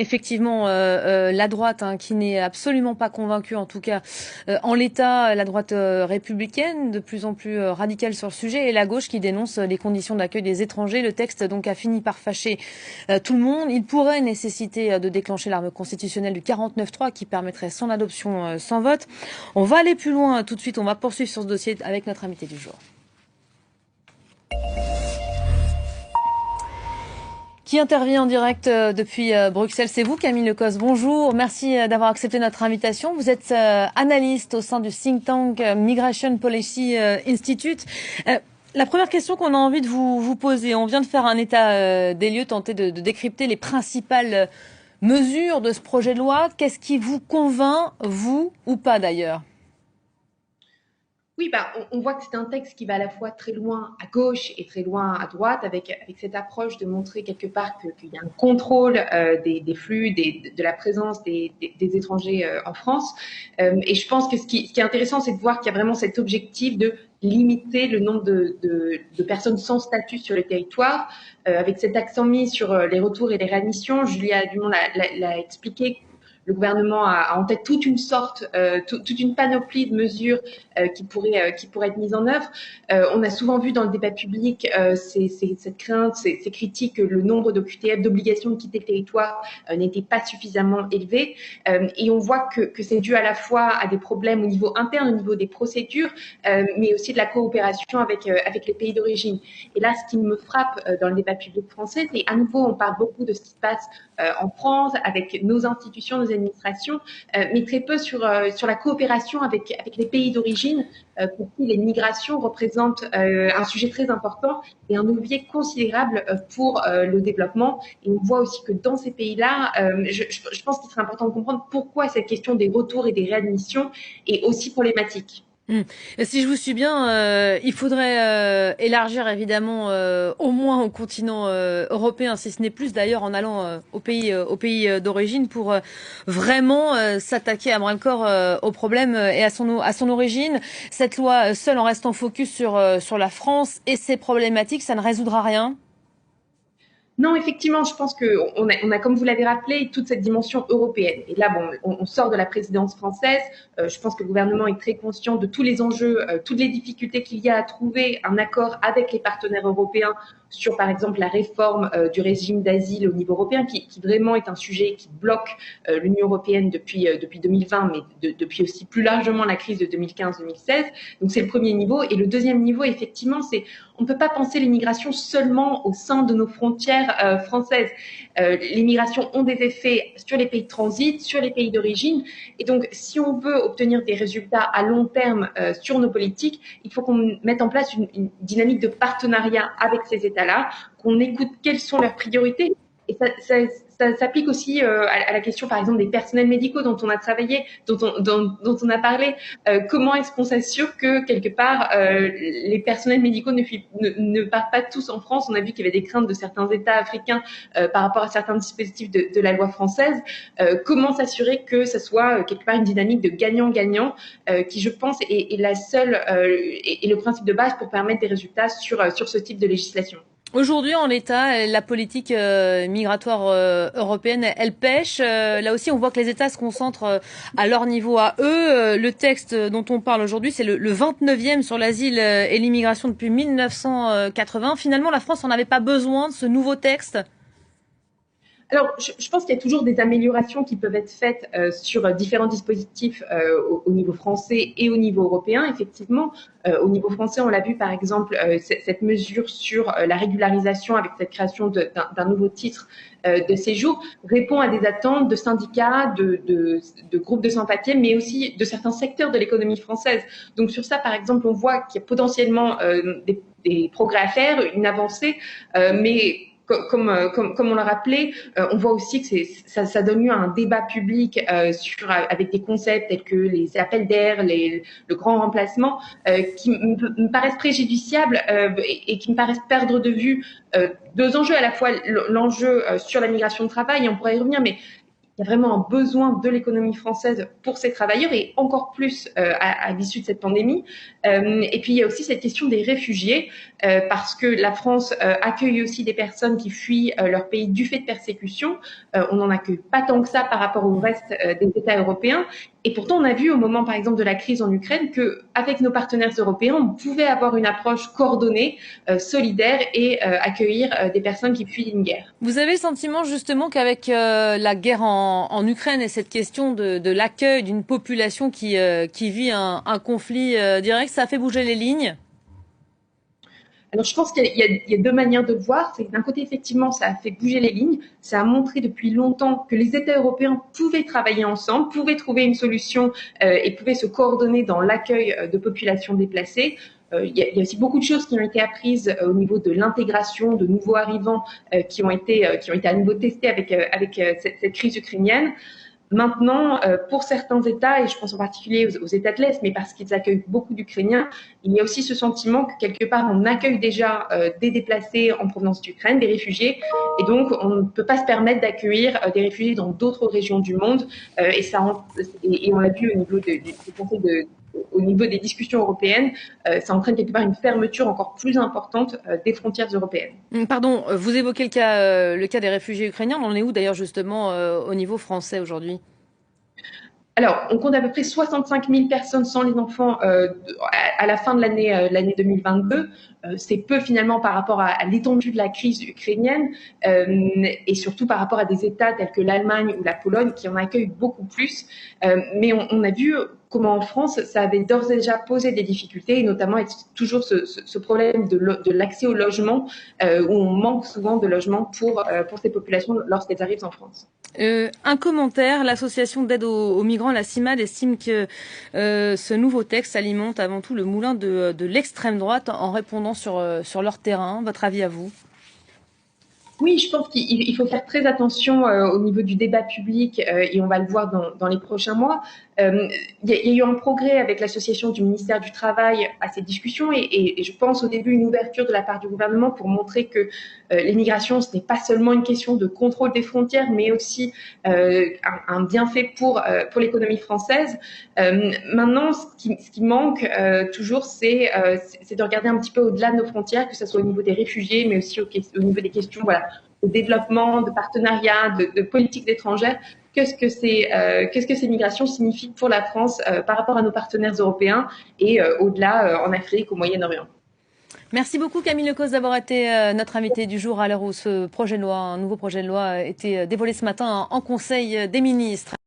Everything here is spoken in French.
Effectivement, la droite, hein, qui n'est absolument pas convaincue, en tout cas en l'état, la droite républicaine, de plus en plus radicale sur le sujet, et la gauche qui dénonce les conditions d'accueil des étrangers. Le texte donc a fini par fâcher tout le monde. Il pourrait nécessiter de déclencher l'arme constitutionnelle du 49.3 qui permettrait son adoption sans vote. On va aller plus loin tout de suite, on va poursuivre sur ce dossier avec notre invité du jour. Qui intervient en direct depuis Bruxelles, c'est vous, Camille Lecoz. Bonjour, merci d'avoir accepté notre invitation. Vous êtes analyste au sein du think tank Migration Policy Institute. La première question qu'on a envie de vous poser, on vient de faire un état des lieux, tenter de décrypter les principales mesures de ce projet de loi. Qu'est-ce qui vous convainc, vous ou pas d'ailleurs? Oui, on voit que c'est un texte qui va à la fois très loin à gauche et très loin à droite, avec cette approche de montrer quelque part qu'il y a un contrôle des flux, de la présence des étrangers en France. Et je pense que ce qui est intéressant, c'est de voir qu'il y a vraiment cet objectif de limiter le nombre de personnes sans statut sur les territoires, avec cet accent mis sur les retours et les réadmissions. Julia Dumont l'a expliqué. Le gouvernement a en tête toute une toute une panoplie de mesures qui pourraient être mises en œuvre. On a souvent vu dans le débat public cette crainte, ces critiques que le nombre d'OQTF, d'obligations de quitter le territoire, n'était pas suffisamment élevé. Et on voit que c'est dû à la fois à des problèmes au niveau interne, au niveau des procédures, mais aussi de la coopération avec les pays d'origine. Et là, ce qui me frappe dans le débat public français, c'est à nouveau, on parle beaucoup de ce qui se passe en France, avec nos institutions, nos administrations, mais très peu sur la coopération avec les pays d'origine, pour qui les migrations représentent un sujet très important et un levier considérable pour le développement. Et on voit aussi que dans ces pays-là, je pense qu'il serait important de comprendre pourquoi cette question des retours et des réadmissions est aussi problématique. Si je vous suis bien, il faudrait élargir évidemment au moins au continent européen, si ce n'est plus d'ailleurs en allant aux pays d'origine pour vraiment s'attaquer à bras-le-corps au problème et à son origine. Cette loi seule en restant focus sur la France et ses problématiques, ça ne résoudra rien. Non, effectivement, je pense qu'on a, comme vous l'avez rappelé, toute cette dimension européenne. Et là, bon, on sort de la présidence française. Je pense que le gouvernement est très conscient de tous les enjeux, toutes les difficultés qu'il y a à trouver un accord avec les partenaires européens sur, par exemple, la réforme du régime d'asile au niveau européen, qui vraiment est un sujet qui bloque l'Union européenne depuis 2020, mais depuis aussi plus largement la crise de 2015-2016. Donc, c'est le premier niveau. Et le deuxième niveau, effectivement, c'est on ne peut pas penser l'immigration seulement au sein de nos frontières françaises. Les migrations ont des effets sur les pays de transit, sur les pays d'origine. Et donc, si on veut obtenir des résultats à long terme sur nos politiques, il faut qu'on mette en place une dynamique de partenariat avec ces États-là, qu'on écoute quelles sont leurs priorités. Et ça s'applique aussi à la question, par exemple, des personnels médicaux dont on a travaillé, dont on a parlé. Comment est-ce qu'on s'assure que, quelque part, les personnels médicaux ne partent pas tous en France? On a vu qu'il y avait des craintes de certains États africains par rapport à certains dispositifs de la loi française. Comment s'assurer que ce soit, quelque part, une dynamique de gagnant-gagnant qui, je pense, est la seule et le principe de base pour permettre des résultats sur ce type de législation. Aujourd'hui, en l'état, la politique migratoire européenne, elle pêche. Là aussi, on voit que les États se concentrent à leur niveau à eux. Le texte dont on parle aujourd'hui, c'est le 29e sur l'asile et l'immigration depuis 1980. Finalement, la France n'en avait pas besoin de ce nouveau texte. Alors, je pense qu'il y a toujours des améliorations qui peuvent être faites sur différents dispositifs au niveau français et au niveau européen. Effectivement, au niveau français, on l'a vu par exemple, cette mesure sur la régularisation avec cette création d'un nouveau titre de séjour répond à des attentes de syndicats, de groupes de sans-papiers, mais aussi de certains secteurs de l'économie française. Donc sur ça, par exemple, on voit qu'il y a potentiellement des progrès à faire, une avancée, mais comme on l'a rappelé, on voit aussi que ça donne lieu à un débat public avec des concepts tels que les appels d'air, le grand remplacement, qui me paraissent préjudiciables et qui me paraissent perdre de vue deux enjeux, à la fois l'enjeu sur la migration de travail, et on pourrait y revenir, mais il y a vraiment un besoin de l'économie française pour ces travailleurs et encore plus à l'issue de cette pandémie. Et puis il y a aussi cette question des réfugiés parce que la France accueille aussi des personnes qui fuient leur pays du fait de persécutions. On n'en accueille pas tant que ça par rapport au reste des États européens. Et pourtant, on a vu au moment, par exemple, de la crise en Ukraine, qu'avec nos partenaires européens, on pouvait avoir une approche coordonnée, solidaire et accueillir des personnes qui fuient une guerre. Vous avez le sentiment justement qu'avec la guerre en Ukraine et cette question de l'accueil d'une population qui vit un conflit direct, ça a fait bouger les lignes? Alors, je pense qu'il y a deux manières de le voir. C'est d'un côté, effectivement, ça a fait bouger les lignes. Ça a montré depuis longtemps que les États européens pouvaient travailler ensemble, pouvaient trouver une solution et pouvaient se coordonner dans l'accueil de populations déplacées. Il y a aussi beaucoup de choses qui ont été apprises au niveau de l'intégration de nouveaux arrivants qui ont été à nouveau testés avec cette crise ukrainienne. Maintenant, pour certains États, et je pense en particulier aux États de l'Est, mais parce qu'ils accueillent beaucoup d'Ukrainiens, il y a aussi ce sentiment que quelque part on accueille déjà des déplacés en provenance d'Ukraine, des réfugiés, et donc on ne peut pas se permettre d'accueillir des réfugiés dans d'autres régions du monde. Et on l'a vu au niveau au niveau des discussions européennes, ça entraîne quelque part une fermeture encore plus importante des frontières européennes. Pardon, vous évoquez le cas des réfugiés ukrainiens. On en est où d'ailleurs justement au niveau français aujourd'hui? Alors, on compte à peu près 65 000 personnes sans les enfants à la fin de l'année 2022. C'est peu finalement par rapport à l'étendue de la crise ukrainienne et surtout par rapport à des États tels que l'Allemagne ou la Pologne qui en accueillent beaucoup plus. Mais on a vu comment en France, ça avait d'ores et déjà posé des difficultés, et notamment avec toujours ce problème de l'accès au logement, où on manque souvent de logements pour ces populations lorsqu'elles arrivent en France. Un commentaire, l'association d'aide aux migrants, la CIMAD, estime que ce nouveau texte alimente avant tout le moulin de l'extrême droite en répondant sur leur terrain. Votre avis à vous? Oui, je pense qu'il faut faire très attention au niveau du débat public et on va le voir dans les prochains mois. Il y a eu un progrès avec l'association du ministère du Travail à ces discussions et je pense au début une ouverture de la part du gouvernement pour montrer que l'immigration, ce n'est pas seulement une question de contrôle des frontières, mais aussi un bienfait pour l'économie française. Maintenant, ce qui manque toujours, c'est de regarder un petit peu au-delà de nos frontières, que ce soit au niveau des réfugiés, mais aussi au niveau des questions voilà, de développement, de partenariat, de politique étrangère. Qu'est-ce que ces migrations signifient pour la France par rapport à nos partenaires européens et au-delà en Afrique, au Moyen-Orient. Merci beaucoup Camille Lecause d'avoir été notre invitée du jour à l'heure où ce projet de loi, un nouveau projet de loi, a été dévoilé ce matin en Conseil des ministres.